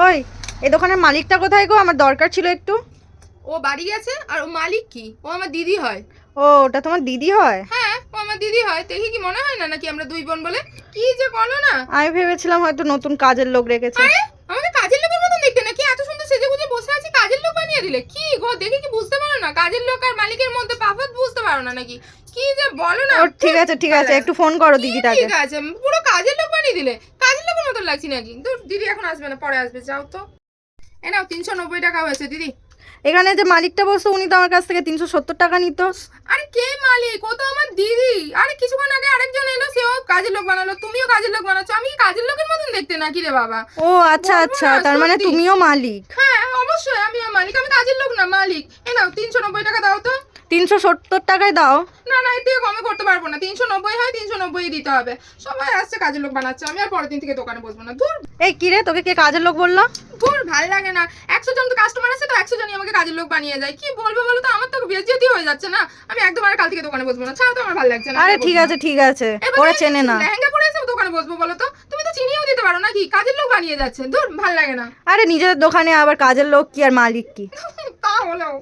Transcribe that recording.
ওই এই দোকানের মালিকটা কোথায় গো? আমার দরকার ছিল একটু। ও বাড়ি গেছে। আর ও মালিক কি? ও আমার দিদি হয়। ও ওটা তোমার দিদি হয়? হ্যাঁ, ও আমার দিদি হয়। দেখি কি মনে হয় না নাকি আমরা দুই বোন বলে? কি যে বলো না। আমি ভেবেছিলাম হয়তো নতুন কাজের লোক রেখেছে। আরে আমাকে কাজের লোকের মতন দেখতে নাকি? এত সুন্দর সেজেগুজে বসে আছি, কাজের লোক বানিয়ে দিলে? কি গো, দেখে কি বুঝতে পারো না? কাজের লোক আর মালিকের মধ্যে পার্থক্য বুঝতে পারো না নাকি? কি যে বলো না। ও ঠিক আছে ঠিক আছে, একটু ফোন করো দিদিটাকে। ঠিক আছে, পুরো কাজের লোক বানিয়ে দিলে। কাজের লোকের মতন লাগছি নাকি? দূর, দিদি এখন আসবে না, পরে আসবে, যাও তো। এ নাও 390 টাকা হয়েছে দিদি। এখানে যে মালিকটা বসতো উনি তো আমার কাছ থেকে 370 টাকা নিত। আরে কে মালিক? ও তো আমার দিদি। আরে কিছুক্ষণ আগে আরেকজন এলো, সেও কাজের লোক বানালো, তুমিও কাজের লোক বানাচ্ছ। আমি কি কাজের লোকের মতন দেখতে নাকি রে বাবা? ও আচ্ছা বলবো আচ্ছা, না, তার মানে সত্যি। তুমিও মালিক। হ্যাঁ অবশ্যই আমিও মালিক, আমি কাজের লোক না, মালিক। এ নাও 390 টাকা দাও তো। 370 টাকায় দাও। না না, এর থেকে কমে করতে পারবো না। 390 হয়, 390 দিতে হবে। সবাই আসছে কাজের লোক বানাচ্ছে, আমি আর পরের দিন থেকে দোকানে বসবো না। ধুর এই কি রে, তোকে কে কাজের লোক বললো? ধুর, ভাল লাগে না। 100 জন তো কাস্টমার আছে, তো 100 জনই আমাকে কাজের লোক বানিয়ে যায়। কি বলবো বলো তো, আমার তো বেইজ্জতি হয়ে যাচ্ছে না। আমি একদম আর কাল থেকে দোকানে বসবো না। ছাড়ো তো, আমার ভালো লাগছে না। আরে ঠিক আছে ঠিক আছে, ওরা চেনে না। লেহেঙ্গা পরে এসে দোকানে বসবো বলো তো? তুমি তো চিনিও দিতে পারো নাকি? কাজের লোক বানিয়ে যাচ্ছে। ধুর, ভাল লাগে না। আরে নিজের দোকানে আবার কাজের লোক কি আর মালিক কি? তা হলেও